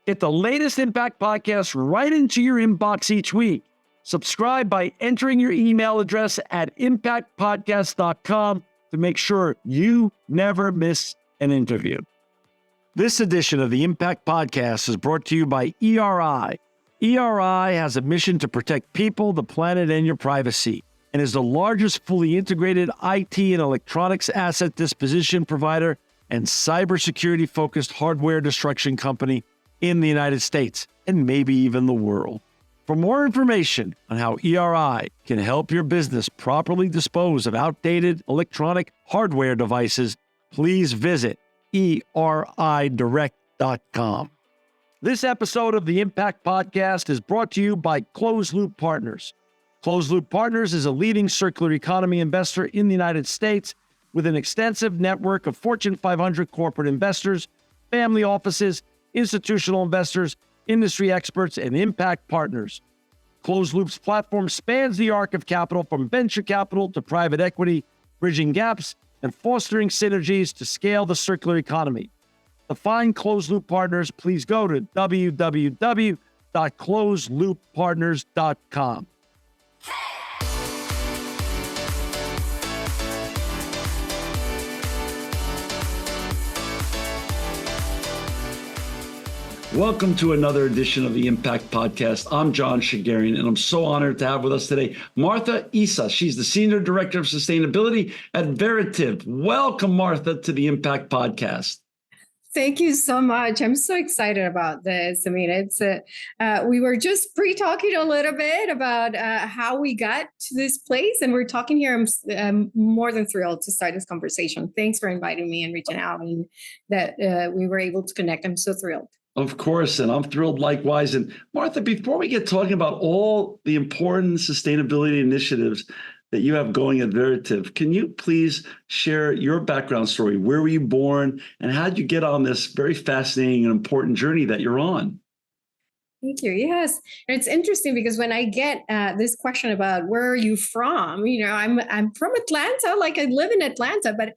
Get the latest Impact podcast right into your inbox each week. Subscribe by entering your email address at impactpodcast.com to make sure you never miss an interview. This edition of the Impact Podcast is brought to you by ERI. ERI has a mission to protect people, the planet, and your privacy, and is the largest fully integrated IT and electronics asset disposition provider and cybersecurity-focused hardware destruction company in the United States, and maybe even the world. For more information on how ERI can help your business properly dispose of outdated electronic hardware devices, please visit eridirect.com. This episode of the Impact Podcast is brought to you by Closed Loop Partners. Closed Loop Partners is a leading circular economy investor in the United States with an extensive network of Fortune 500 corporate investors, family offices, institutional investors, industry experts, and impact partners. Closed Loop's platform spans the arc of capital from venture capital to private equity, bridging gaps and fostering synergies to scale the circular economy. To find Closed Loop Partners, please go to www.closedlooppartners.com. Welcome to another edition of the Impact Podcast. I'm John Shigarian, and I'm so honored to have with us today Martha Issa. She's the Senior Director of Sustainability at Veritiv. Welcome, Martha, to the Impact Podcast. Thank you so much. I'm so excited about this. I mean, we were just pre-talking a little bit about how we got to this place, and we're talking here. I'm more than thrilled to start this conversation. Thanks for inviting me and reaching out, and that we were able to connect. I'm so thrilled. Of course, and I'm thrilled likewise. And Martha, before we get talking about all the important sustainability initiatives that you have going at Veritiv, can you please share your background story? Where were you born, and how did you get on this very fascinating and important journey that you're on? Thank you. Yes. And it's interesting because when I get this question about where are you from, I'm from Atlanta, like I live in Atlanta, but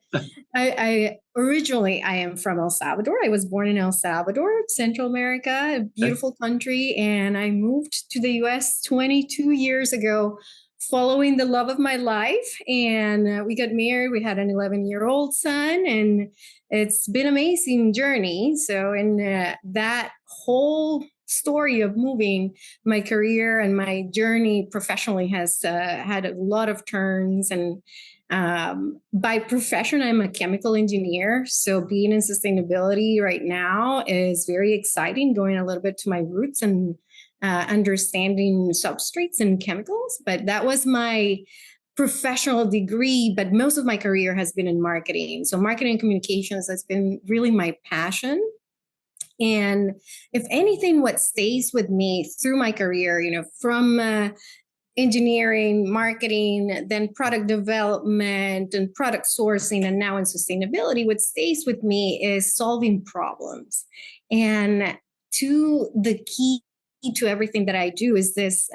I originally am from El Salvador. I was born in El Salvador, Central America, a beautiful country. And I moved to the US 22 years ago, following the love of my life. And we got married. We had an 11-year-old son, and it's been an amazing journey. So in that whole story of moving, my career and my journey professionally has had a lot of turns. And by profession, I'm a chemical engineer. So being in sustainability right now is very exciting, going a little bit to my roots and understanding substrates and chemicals. But that was my professional degree, but most of my career has been in marketing. So marketing and communications has been really my passion. And if anything, what stays with me through my career, from engineering, marketing, then product development and product sourcing, and now in sustainability, what stays with me is solving problems. And the key to everything that I do is this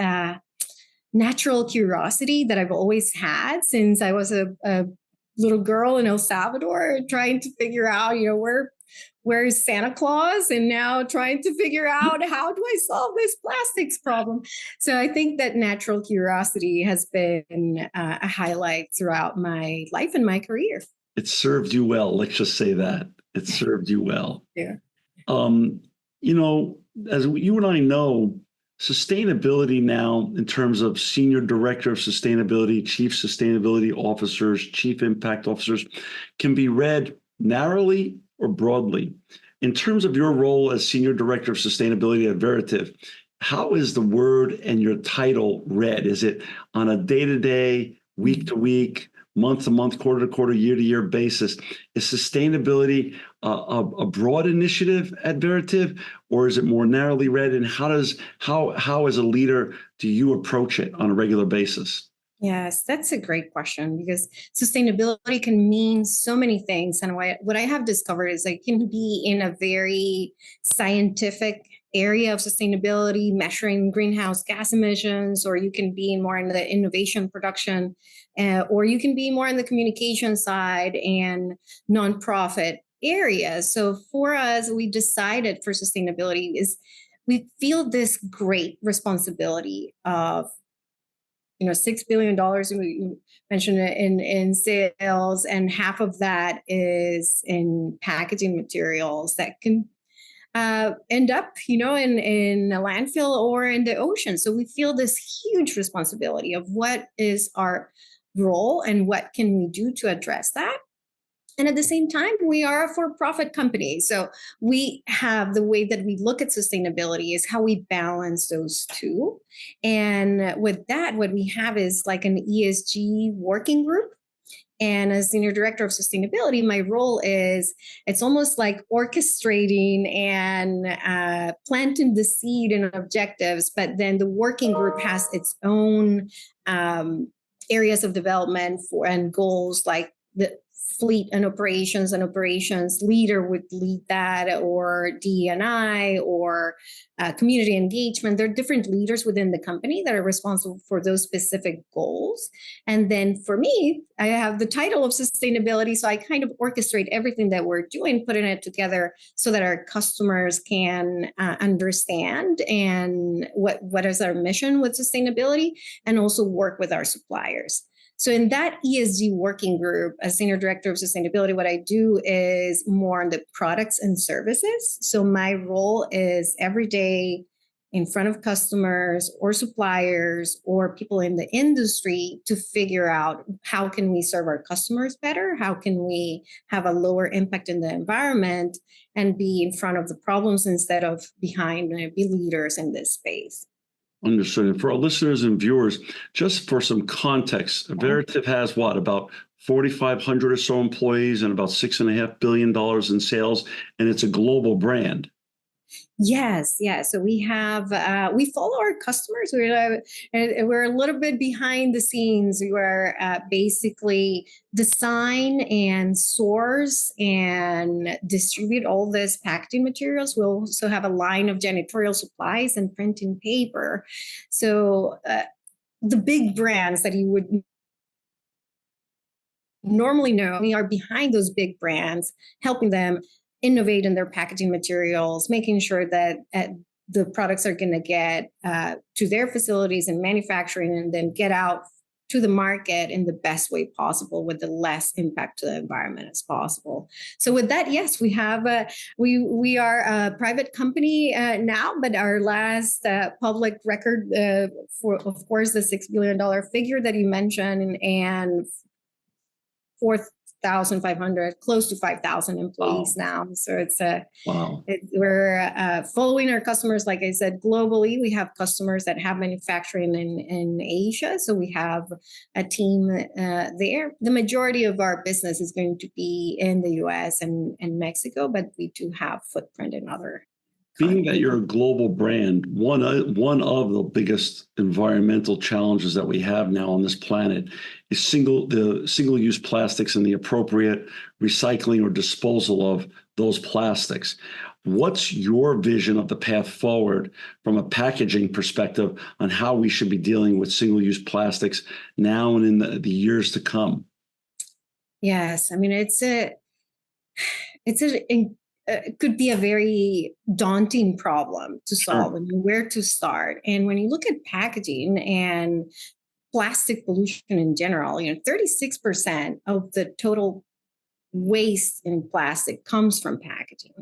natural curiosity that I've always had since I was a little girl in El Salvador, trying to figure out, where is Santa Claus? And now trying to figure out, how do I solve this plastics problem? So I think that natural curiosity has been a highlight throughout my life and my career. It served you well. Let's just say that. It served you well. Yeah. As you and I know, sustainability now, in terms of Senior Director of Sustainability, Chief Sustainability Officers, Chief Impact Officers, can be read narrowly or broadly. In terms of your role as Senior Director of Sustainability at Veritiv, how is the word and your title read? Is it on a day-to-day, week-to-week, month-to-month, quarter-to-quarter, year-to-year basis? Is sustainability a broad initiative at Veritiv, or is it more narrowly read? And how as a leader do you approach it on a regular basis? Yes, that's a great question, because sustainability can mean so many things. And what I have discovered is it can be in a very scientific area of sustainability, measuring greenhouse gas emissions, or you can be more in the innovation production, or you can be more on the communication side and nonprofit areas. So for us, we decided for sustainability is we feel this great responsibility of $6 billion, you mentioned it in sales, and half of that is in packaging materials that can end up, in a landfill or in the ocean. So we feel this huge responsibility of what is our role and what can we do to address that. And at the same time, we are a for-profit company. So we have the way that we look at sustainability is how we balance those two. And with that, what we have is like an ESG working group. And as senior director of sustainability, my role is it's almost like orchestrating and planting the seed and objectives, but then the working group has its own areas of development and goals, like the fleet and operations leader would lead that, or DE&I, or community engagement. There are different leaders within the company that are responsible for those specific goals. And then for me, I have the title of sustainability. So I kind of orchestrate everything that we're doing, putting it together so that our customers can understand and what is our mission with sustainability, and also work with our suppliers. So in that ESG working group, as Senior Director of Sustainability, what I do is more on the products and services. So my role is every day in front of customers or suppliers or people in the industry to figure out how can we serve our customers better, how can we have a lower impact in the environment, and be in front of the problems instead of behind, and be leaders in this space. Understood. And for our listeners and viewers, just for some context, Veritiv has what, about 4,500 or so employees and about $6.5 billion in sales, and it's a global brand. Yes. So we follow our customers. We're a little bit behind the scenes. We are basically design and source and distribute all this packaging materials. We'll also have a line of janitorial supplies and printing paper. So the big brands that you would normally know, we are behind those big brands, helping them innovate in their packaging materials, making sure that the products are going to get to their facilities and manufacturing, and then get out to the market in the best way possible with the less impact to the environment as possible. So with that, yes, we have we are a private company now, but our last public record for, of course, the $6 billion figure that you mentioned, and 4,500, close to 5,000 employees now. So it's we're following our customers, like I said, globally. We have customers that have manufacturing in Asia. So we have a team there. The majority of our business is going to be in the US and Mexico, but we do have footprint in other. Being that you're a global brand, one of the biggest environmental challenges that we have now on this planet is single-use plastics and the appropriate recycling or disposal of those plastics. What's your vision of the path forward from a packaging perspective on how we should be dealing with single-use plastics now and in the years to come? Yes, I mean, it could be a very daunting problem to solve, and where to start. And when you look at packaging and plastic pollution in general, 36% of the total waste in plastic comes from packaging.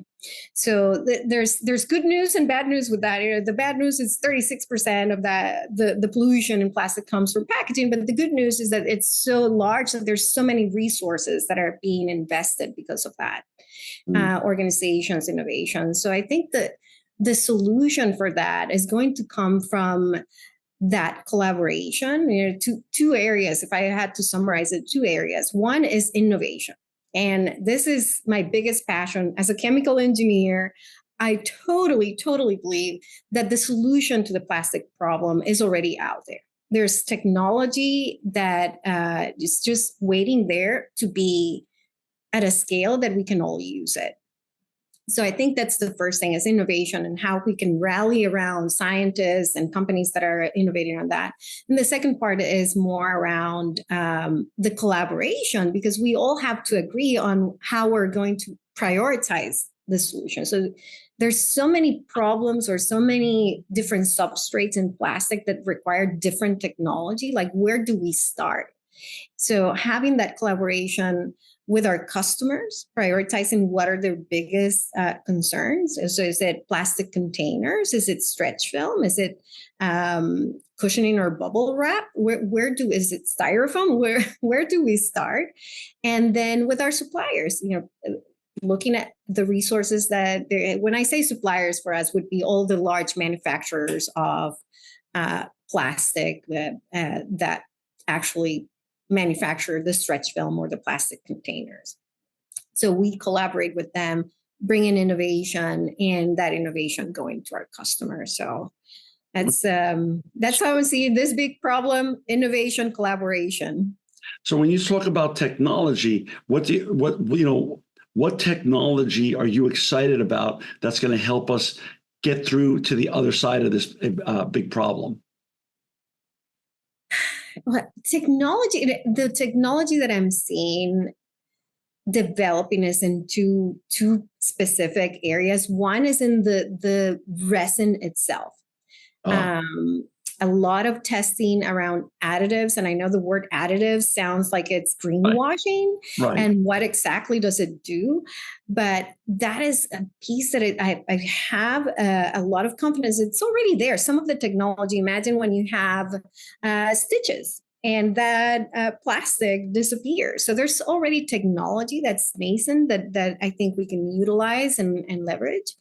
So there's good news and bad news with that. The bad news is 36% of the pollution in plastic comes from packaging, but the good news is that it's so large that there's so many resources that are being invested because of that. Organizations, innovation. So I think that the solution for that is going to come from that collaboration. Two areas, if I had to summarize it, 2 areas. One is innovation. And this is my biggest passion. As a chemical engineer, I totally believe that the solution to the plastic problem is already out there. There's technology that is just waiting there to be at a scale that we can all use it. So I think that's the first thing, is innovation and how we can rally around scientists and companies that are innovating on that. And the second part is more around the collaboration, because we all have to agree on how we're going to prioritize the solution. So there's so many problems or so many different substrates in plastic that require different technology. Like, where do we start? So having that collaboration with our customers, prioritizing what are their biggest concerns. So is it plastic containers? Is it stretch film? Is it cushioning or bubble wrap? Is it styrofoam? Where do we start? And then with our suppliers, looking at the resources when I say suppliers for us would be all the large manufacturers of plastic that actually manufacture the stretch film or the plastic containers. So we collaborate with them, bring in innovation, and that innovation going to our customers. So that's how I see this big problem: innovation, collaboration. So when you talk about technology, what technology are you excited about that's going to help us get through to the other side of this big problem? Well, the technology that I'm seeing developing is in two specific areas. One is in the resin itself. A lot of testing around additives. And I know the word additives sounds like it's greenwashing. Right. And what exactly does it do? But that is a piece that I have a lot of confidence. It's already there. Some of the technology, imagine when you have stitches and that plastic disappears. So there's already technology that's nascent that I think we can utilize and leverage.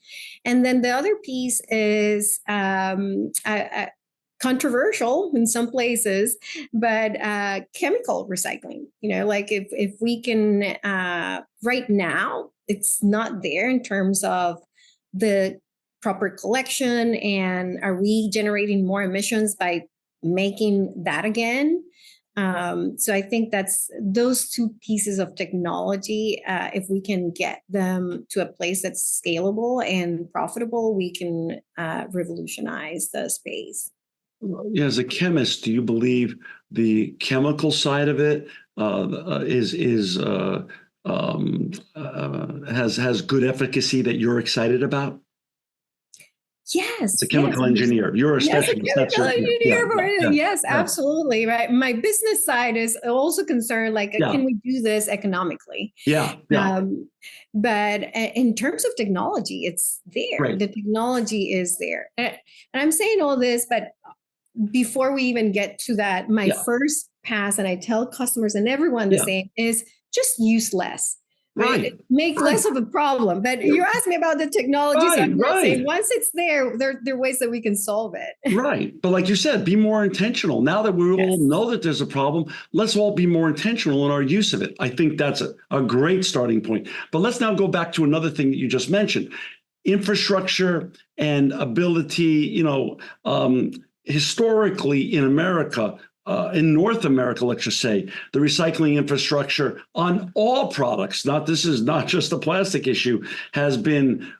And then the other piece is controversial in some places, but chemical recycling. Like if we can, right now, it's not there in terms of the proper collection, and are we generating more emissions by making that again? So I think that's those two pieces of technology. If we can get them to a place that's scalable and profitable, we can revolutionize the space. As a chemist, do you believe the chemical side of it has good efficacy that you're excited about? Yes. It's a chemical engineer. You're a specialist. Yes, a chemical engineer. Yes, yeah. Absolutely. Right. My business side is also concerned, like, can we do this economically? Yeah. But in terms of technology, it's there. Right. The technology is there. And I'm saying all this, but before we even get to that, my first pass, and I tell customers and everyone the same, is just use less. Right. Make less of a problem. But you asked me about the technology. So I'm saying once it's there are ways that we can solve it. Right. But like you said, be more intentional. Now that we all know that there's a problem, let's all be more intentional in our use of it. I think that's a great starting point. But let's now go back to another thing that you just mentioned: infrastructure and ability, historically in America, in North America, let's just say, the recycling infrastructure on all products, this is not just a plastic issue, has been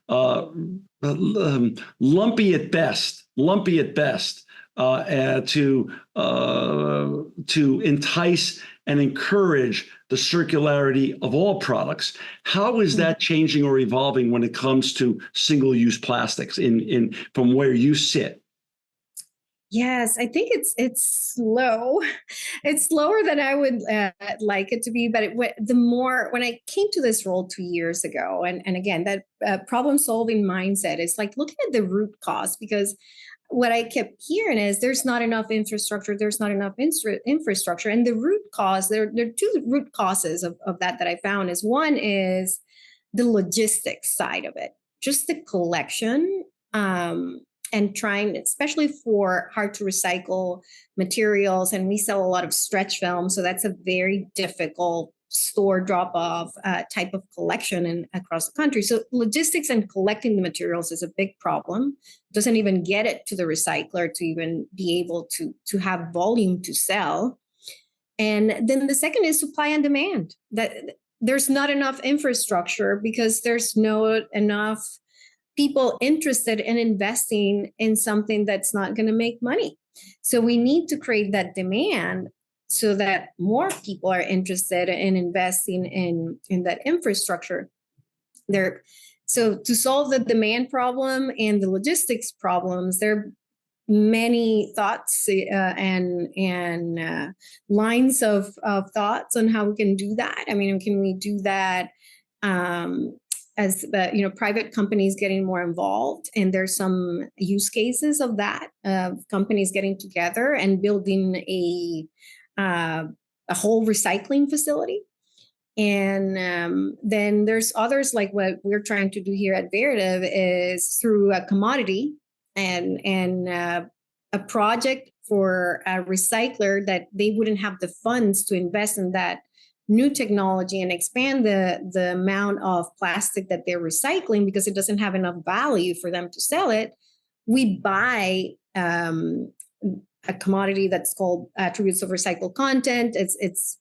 lumpy at best, to entice and encourage the circularity of all products. How is that changing or evolving when it comes to single-use plastics from where you sit? Yes, I think it's slow. It's slower than I would like it to be. But when I came to this role 2 years ago, and again, that problem solving mindset is like looking at the root cause, because what I kept hearing is there's not enough infrastructure. There's not enough infrastructure. And the root cause, there are two root causes of that I found. Is one is the logistics side of it, just the collection. And trying, especially for hard to recycle materials. And we sell a lot of stretch film. So that's a very difficult store drop off type of collection across the country. So logistics and collecting the materials is a big problem. Doesn't even get it to the recycler to even be able to have volume to sell. And then the second is supply and demand. That there's not enough infrastructure because there's not enough people interested in investing in something that's not going to make money. So we need to create that demand so that more people are interested in investing in that infrastructure. So to solve the demand problem and the logistics problems, there are many thoughts and lines of thoughts on how we can do that. I mean, can we do that as private companies getting more involved? And there's some use cases of that, companies getting together and building a whole recycling facility. And then there's others, like what we're trying to do here at Veritiv is through a commodity and a project for a recycler that they wouldn't have the funds to invest in that new technology and expand the amount of plastic that they're recycling because it doesn't have enough value for them to sell it. We buy a commodity that's called attributes of recycled content. It's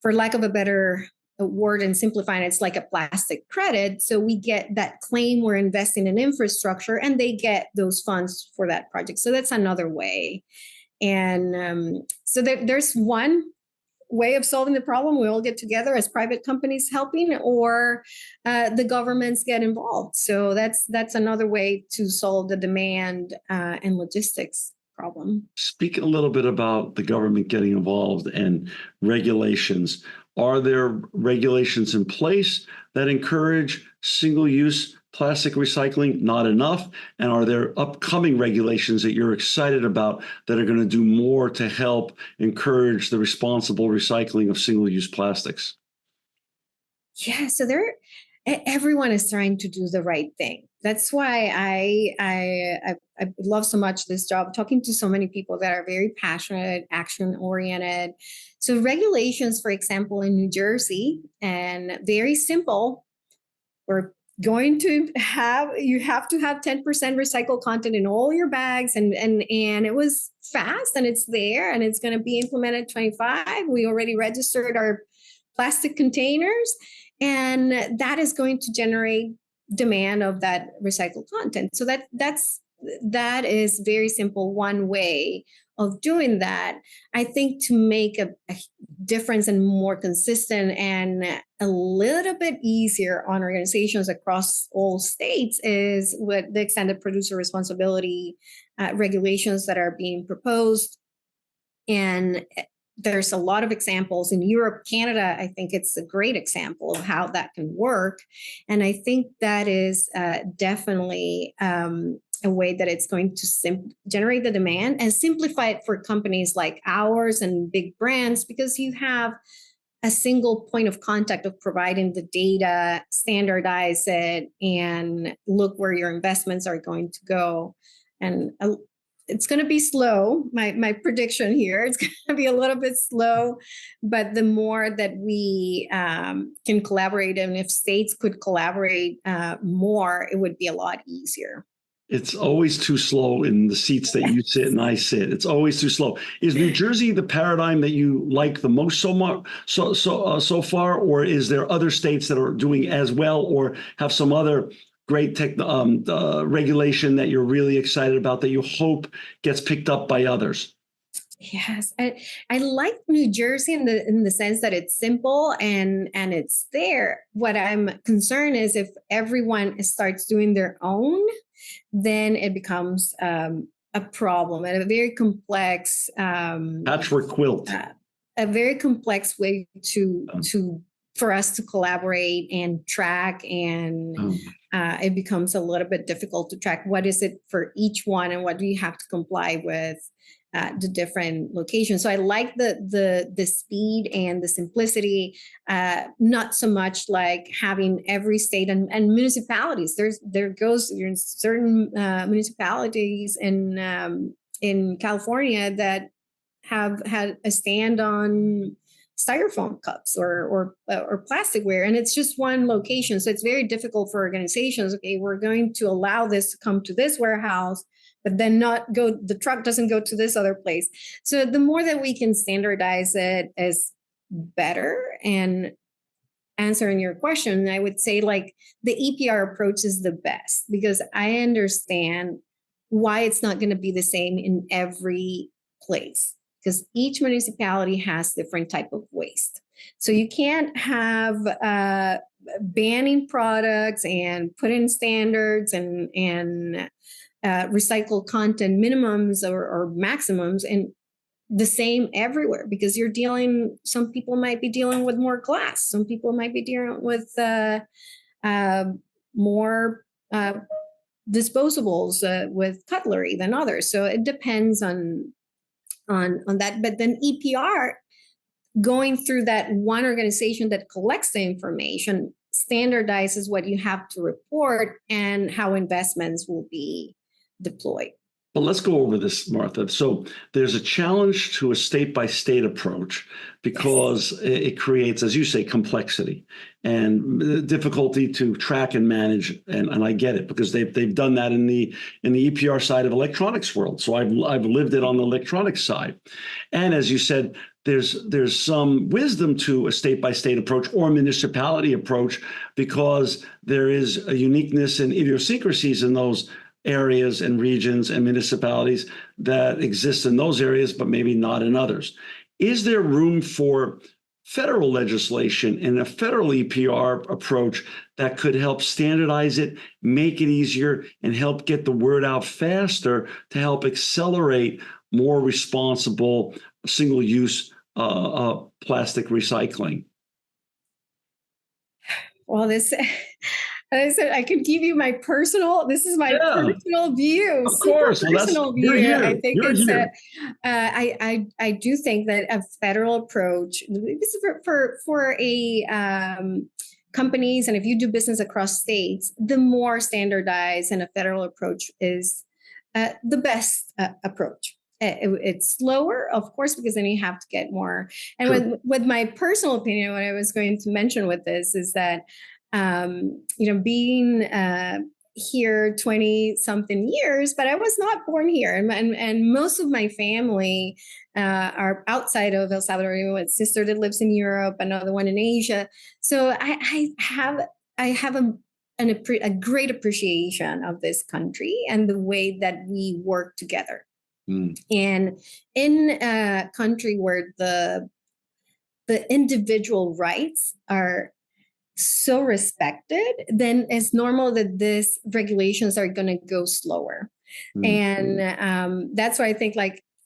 for lack of a better word and simplifying, it's like a plastic credit. So we get that claim we're investing in infrastructure and they get those funds for that project. So that's another way. And so there's one way of solving the problem. We all get together as private companies helping, or the governments get involved. So that's another way to solve the demand and logistics problem. Speak a little bit about the government getting involved and regulations. Are there regulations in place that encourage single-use plastic recycling? Not enough. And are there upcoming regulations that you're excited about that are going to do more to help encourage the responsible recycling of single-use plastics? Yeah, so everyone is trying to do the right thing. That's why I love so much this job, talking to so many people that are very passionate, action-oriented. So regulations, for example, in New Jersey, and very simple, we're going to you have to have 10% recycled content in all your bags, and it was fast, and it's there, and it's going to be implemented 25. We already registered our plastic containers, and that is going to generate demand of that recycled content. So that is very simple, one way of doing that. I think to make a difference and more consistent and a little bit easier on organizations across all states is what the extended producer responsibility regulations that are being proposed. And there's a lot of examples in Europe, Canada. I think it's a great example of how that can work. And I think that is definitely a way that it's going to generate the demand and simplify it for companies like ours and big brands, because you have a single point of contact of providing the data, standardize it, and look where your investments are going to go. And it's going to be slow. My prediction here, it's going to be a little bit slow, but the more that we can collaborate, and if states could collaborate more, it would be a lot easier. It's always too slow in the seats that you sit and I sit. It's always too slow. Is New Jersey the paradigm that you like the most so far, or is there other states that are doing as well, or have some other great regulation that you're really excited about that you hope gets picked up by others? Yes, I like New Jersey in the sense that it's simple and it's there. What I'm concerned is if everyone starts doing their own, then it becomes a problem and a very complex patchwork quilt. A very complex way for us to collaborate and track, and it becomes a little bit difficult to track what is it for each one and what do you have to comply with the different locations. So I like the speed and the simplicity, not so much like having every state and municipalities. There's certain municipalities in California that have had a stand on styrofoam cups or plasticware, and it's just one location. So it's very difficult for organizations. Okay, we're going to allow this to come to this warehouse, but then the truck doesn't go to this other place. So the more that we can standardize it is better. And answering your question, I would say like the EPR approach is the best, because I understand why it's not going to be the same in every place, because each municipality has different type of waste. So you can't have banning products and put in standards and recycled content minimums or maximums, and the same everywhere, because some people might be dealing with more glass, some people might be dealing with more disposables with cutlery than others. So it depends on that. But then EPR, going through that one organization that collects the information, standardizes what you have to report and how investments will be deployed. Well, let's go over this, Martha. So there's a challenge to a state-by-state approach because it creates, as you say, complexity and difficulty to track and manage. And I get it, because they've done that in the EPR side of electronics world. So I've lived it on the electronics side. And as you said, there's some wisdom to a state-by-state approach or municipality approach, because there is a uniqueness and idiosyncrasies in those areas and regions and municipalities that exist in those areas, but maybe not in others. Is there room for federal legislation and a federal EPR approach that could help standardize it, make it easier, and help get the word out faster to help accelerate more responsible single-use plastic recycling? Well, I said I could give you my personal. This is my personal view. Of course, personal view. I think it's I do think that a federal approach, this is for companies, and if you do business across states, the more standardized and a federal approach is the best approach. It's slower, of course, because then you have to get more. And with my personal opinion, what I was going to mention with this is that, being here 20 something years, but I was not born here. And most of my family are outside of El Salvador. I have a sister that lives in Europe, another one in Asia. So I have a great appreciation of this country and the way that we work together. And in a country where the individual rights are so respected, then it's normal that these regulations are going to go slower. And that's why I think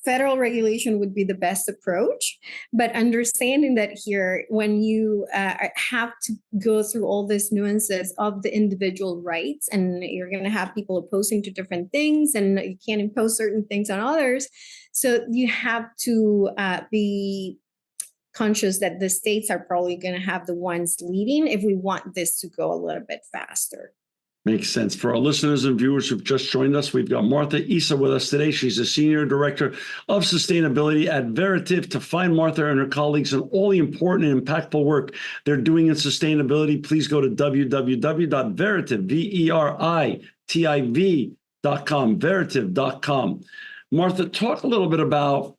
federal regulation would be the best approach. But understanding that here, when you have to go through all these nuances of the individual rights, and you're going to have people opposing to different things, and you can't impose certain things on others. So you have to be conscious that the states are probably going to have the ones leading if we want this to go a little bit faster. Makes sense. For our listeners and viewers who've just joined us, we've got Martha Issa with us today. She's the Senior Director of Sustainability at Veritiv. To find Martha and her colleagues and all the important and impactful work they're doing in sustainability, please go to www.veritiv.com, veritiv.com. Martha, talk a little bit about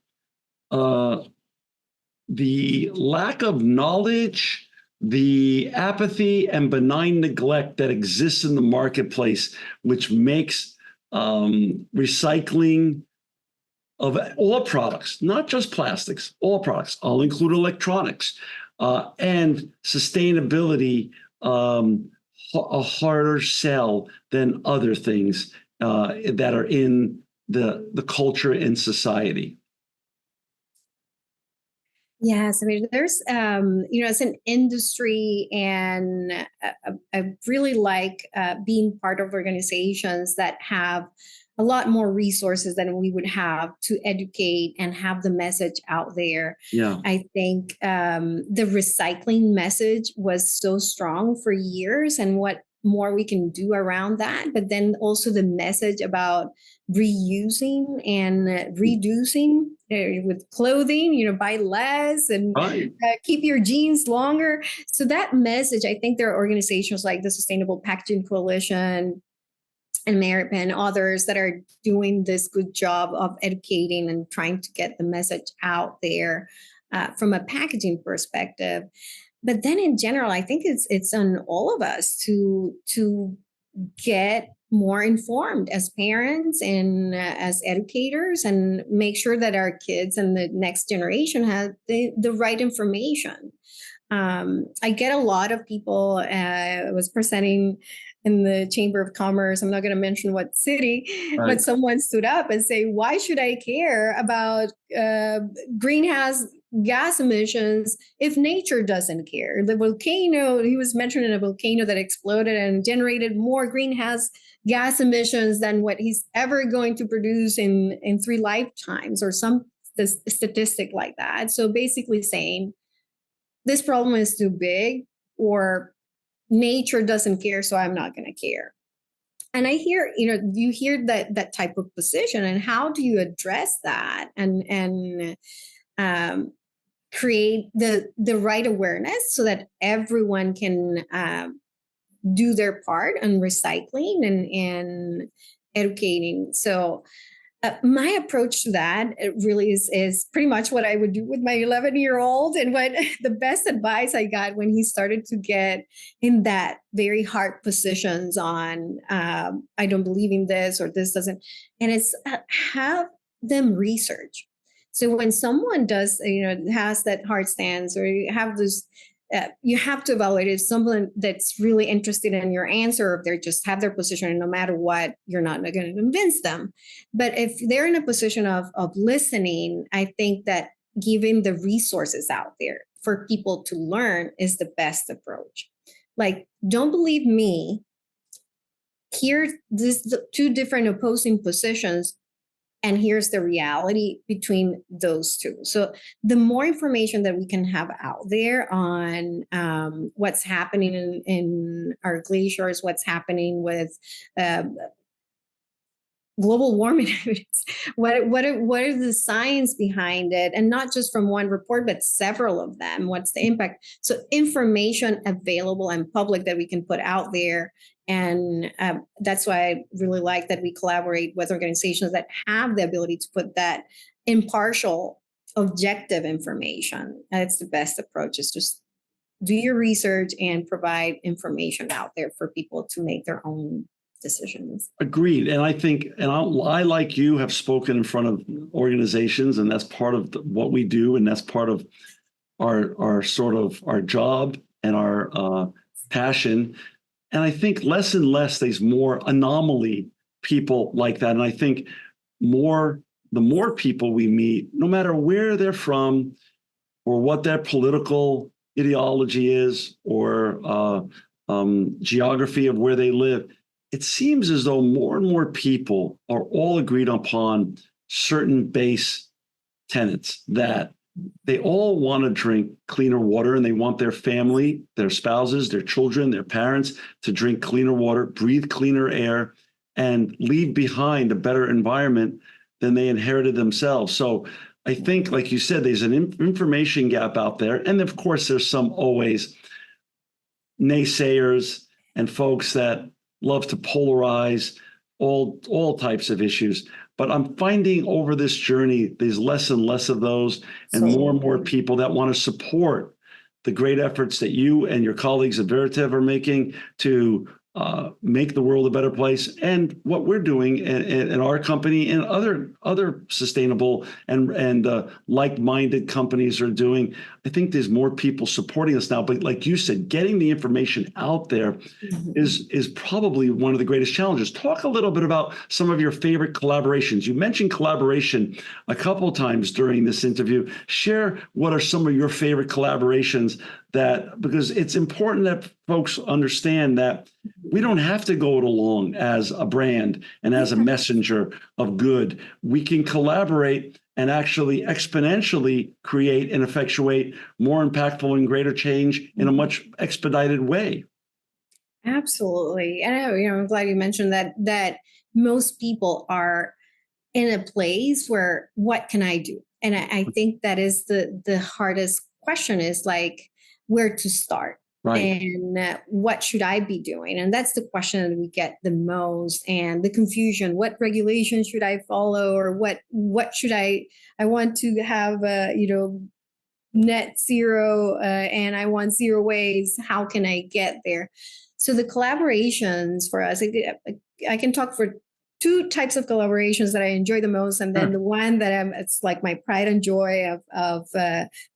the lack of knowledge, the apathy and benign neglect that exists in the marketplace, which makes recycling of all products, not just plastics, all products, I'll include electronics, and sustainability a harder sell than other things that are in the culture and society. Yes, I mean, there's, as an industry, and I really like being part of organizations that have a lot more resources than we would have to educate and have the message out there. Yeah, I think the recycling message was so strong for years, and what more we can do around that, but then also the message about reusing and reducing with clothing, buy less and keep your jeans longer. So that message, I think there are organizations like the Sustainable Packaging Coalition and Merit and others that are doing this good job of educating and trying to get the message out there from a packaging perspective. But then in general, I think it's on all of us to get more informed as parents and as educators, and make sure that our kids and the next generation have the right information. I get a lot of people. I was presenting in the Chamber of Commerce. I'm not going to mention what city, but someone stood up and say, "Why should I care about greenhouse gas emissions if nature doesn't care?" The volcano, he was mentioning a volcano that exploded and generated more greenhouse gas emissions than what he's ever going to produce in 3 lifetimes, or some statistic like that. So basically saying, this problem is too big, or nature doesn't care, so I'm not going to care. And I hear, you hear that type of position, and how do you address that and create the right awareness so that everyone can do their part on recycling and educating? So my approach to that really is pretty much what I would do with my 11-year-old. And what the best advice I got when he started to get in that very hard positions on, I don't believe in this, or this doesn't, and it's have them research. So when someone does, has that hard stance, or you have this, you have to evaluate if someone that's really interested in your answer, or if they just have their position, and no matter what, you're not going to convince them. But if they're in a position of listening, I think that giving the resources out there for people to learn is the best approach. Like, don't believe me. Here's the 2 different opposing positions, and here's the reality between those 2. So the more information that we can have out there on what's happening in our glaciers, what's happening with global warming, what are the science behind it, and not just from one report, but several of them. What's the impact? So information available and public that we can put out there. And that's why I really like that we collaborate with organizations that have the ability to put that impartial, objective information. And it's the best approach, is just do your research and provide information out there for people to make their own decisions. Agreed. And I think, and I, like you, have spoken in front of organizations, and that's part of what we do. And that's part of our sort of our job and our passion. And I think less and less, there's more anomaly people like that. And I think the more people we meet, no matter where they're from or what their political ideology is, or geography of where they live, it seems as though more and more people are all agreed upon certain base tenets, that they all want to drink cleaner water, and they want their family, their spouses, their children, their parents to drink cleaner water, breathe cleaner air, and leave behind a better environment than they inherited themselves. So I think, like you said, there's an information gap out there. And of course, there's some always naysayers and folks that love to polarize all types of issues. But I'm finding over this journey, there's less and less of those, and more people that want to support the great efforts that you and your colleagues at Veritiv are making to make the world a better place, and what we're doing in our company and other sustainable and like-minded companies are doing. I think there's more people supporting us now. But like you said, getting the information out there is probably one of the greatest challenges. Talk a little bit about some of your favorite collaborations. You mentioned collaboration a couple of times during this interview. Share what are some of your favorite collaborations, because it's important that folks understand that we don't have to go it alone as a brand and as a messenger of good. We can collaborate and actually exponentially create and effectuate more impactful and greater change in a much expedited way. Absolutely. And I'm glad you mentioned that most people are in a place where, what can I do? And I think that is the hardest question, is like, where to start. Right. And what should I be doing? And that's the question that we get the most, and the confusion. What regulations should I follow, or what should I want to have, net zero, and I want zero waste. How can I get there? So the collaborations for us, I can talk for two types of collaborations that I enjoy the most, and then the one that it's like my pride and joy of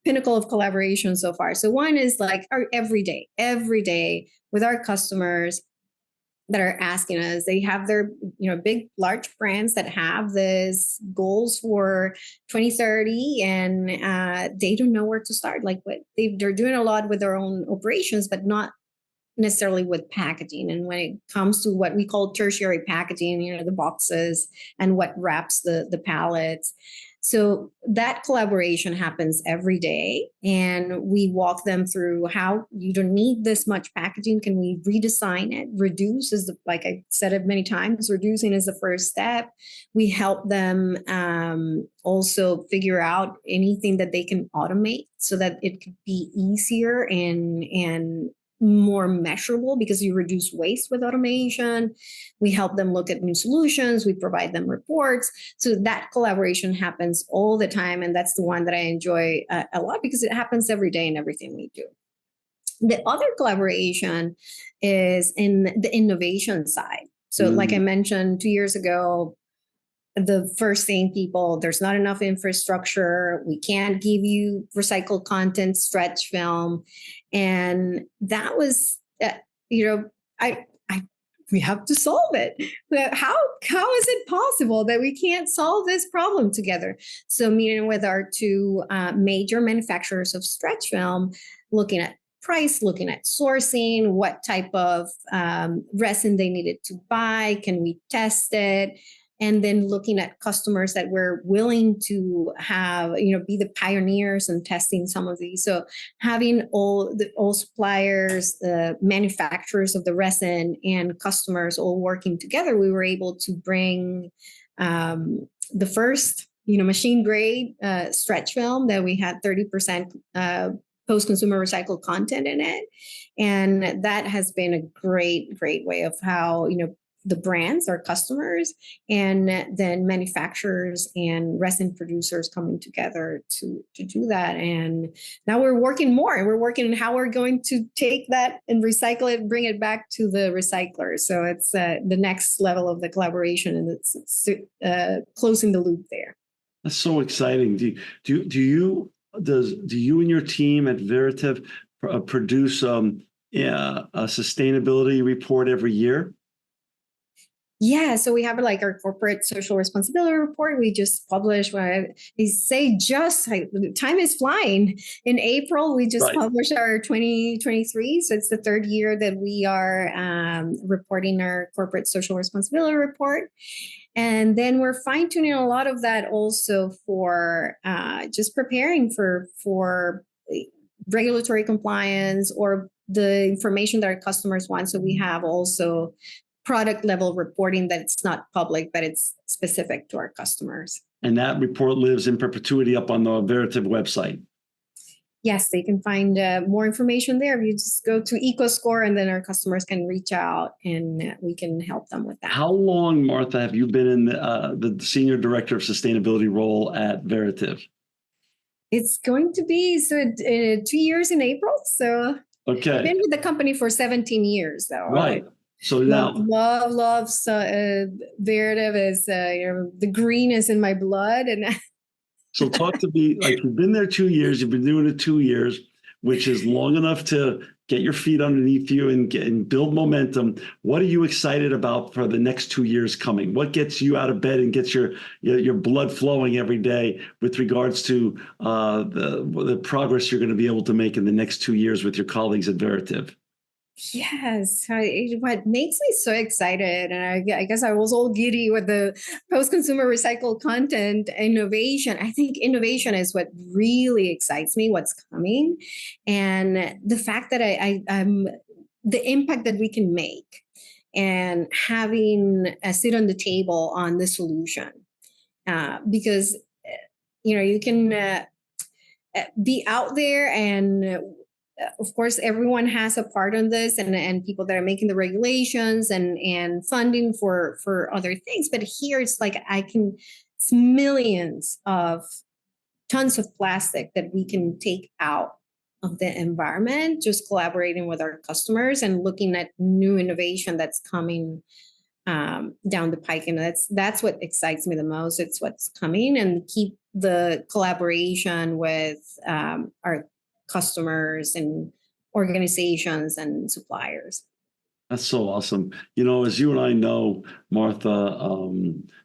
pinnacle of collaboration so far. So one is like our every day with our customers that are asking us. They have their big large brands that have this goals for 2030, and they don't know where to start. Like they're doing a lot with their own operations, but not necessarily with packaging. And when it comes to what we call tertiary packaging, the boxes and what wraps the pallets. So that collaboration happens every day, and we walk them through how you don't need this much packaging. Can we redesign it? Reduce is like I said it many times, reducing is the first step. We help them also figure out anything that they can automate so that it could be easier and more measurable, because you reduce waste with automation. We help them look at new solutions. We provide them reports. So that collaboration happens all the time. And that's the one that I enjoy a lot, because it happens every day in everything we do. The other collaboration is in the innovation side. So like I mentioned 2 years ago, the first thing, there's not enough infrastructure. We can't give you recycled content, stretch film. And that was, we have to solve it. How is it possible that we can't solve this problem together? So meeting with our two major manufacturers of stretch film, looking at price, looking at sourcing, what type of resin they needed to buy, can we test it? And then looking at customers that were willing to have, be the pioneers in testing some of these. So having all suppliers, manufacturers of the resin, and customers all working together, we were able to bring the first, machine grade stretch film that we had 30% post-consumer recycled content in it. And that has been a great way of how, the brands, our customers, and then manufacturers and resin producers coming together to do that. And now we're working more, and we're working on how we're going to take that and recycle it, bring it back to the recycler. So it's the next level of the collaboration, and it's closing the loop there. That's so exciting. Do you and your team at Veritiv produce a sustainability report every year? Yeah, so we have like our corporate social responsibility report. We just published, time is flying. In April, we just published our 2023. So it's the third year that we are reporting our corporate social responsibility report. And then we're fine tuning a lot of that also for just preparing for regulatory compliance or the information that our customers want. So we have also product level reporting that's not public, but it's specific to our customers. And that report lives in perpetuity up on the Veritiv website. Yes, they can find more information there. You just go to EcoScore, and then our customers can reach out and we can help them with that. How long, Martha, have you been in the Senior Director of Sustainability role at Veritiv? It's going to be 2 years in April. So okay. I've been with the company for 17 years, though. Right. So now, love. Veritiv is the green is in my blood, and so talk to me. Like, you've been there 2 years. You've been doing it 2 years, which is long enough to get your feet underneath you and build momentum. What are you excited about for the next 2 years coming? What gets you out of bed and gets your blood flowing every day with regards to the progress you're going to be able to make in the next 2 years with your colleagues at Veritiv? Yes, what makes me so excited, and I guess I was all giddy with the post-consumer recycled content innovation. I think innovation is what really excites me, what's coming, and the fact that I'm the impact that we can make, and having a seat on the table on the solution, because you can be out there and. Of course, everyone has a part on this, and people that are making the regulations and funding for other things. But here it's like it's millions of tons of plastic that we can take out of the environment, just collaborating with our customers and looking at new innovation that's coming down the pike, and that's what excites me the most. It's what's coming, and keep the collaboration with our customers and organizations and suppliers. That's so awesome. As you and I know, Martha,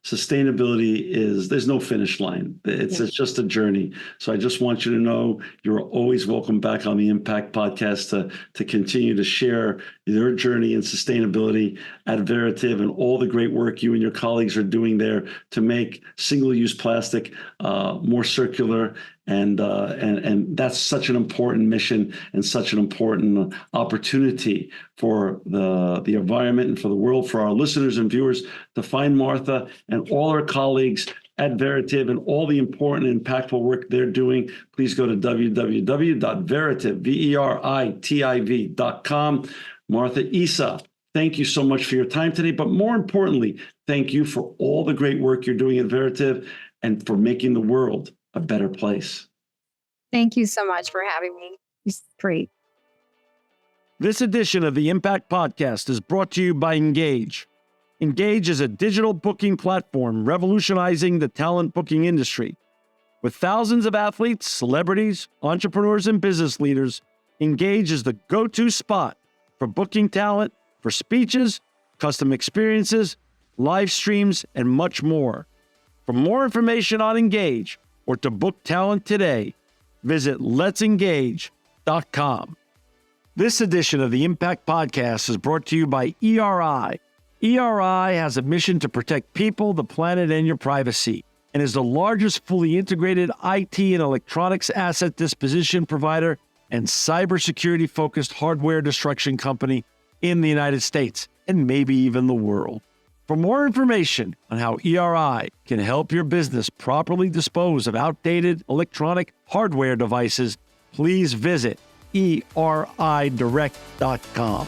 sustainability there's no finish line. It's just a journey. So I just want you to know you're always welcome back on the Impact Podcast to continue to share your journey in sustainability at Veritiv and all the great work you and your colleagues are doing there to make single-use plastic more circular. And that's such an important mission and such an important opportunity for the environment and for the world, for our listeners and viewers to find Martha and all her colleagues at Veritiv and all the important and impactful work they're doing. Please go to www.veritiv.com. Martha, Issa, thank you so much for your time today. But more importantly, thank you for all the great work you're doing at Veritiv and for making the world a better place. Thank you so much for having me. It's great. This edition of the Impact Podcast is brought to you by Engage. Engage is a digital booking platform revolutionizing the talent booking industry. With thousands of athletes, celebrities, entrepreneurs, and business leaders, Engage is the go-to spot for booking talent, for speeches, custom experiences, live streams, and much more. For more information on Engage or to book talent today, visit letsengage.com. This edition of the Impact Podcast is brought to you by ERI. ERI has a mission to protect people, the planet, and your privacy, and is the largest fully integrated IT and electronics asset disposition provider and cybersecurity-focused hardware destruction company in the United States, and maybe even the world. For more information on how ERI can help your business properly dispose of outdated electronic hardware devices, please visit eridirect.com.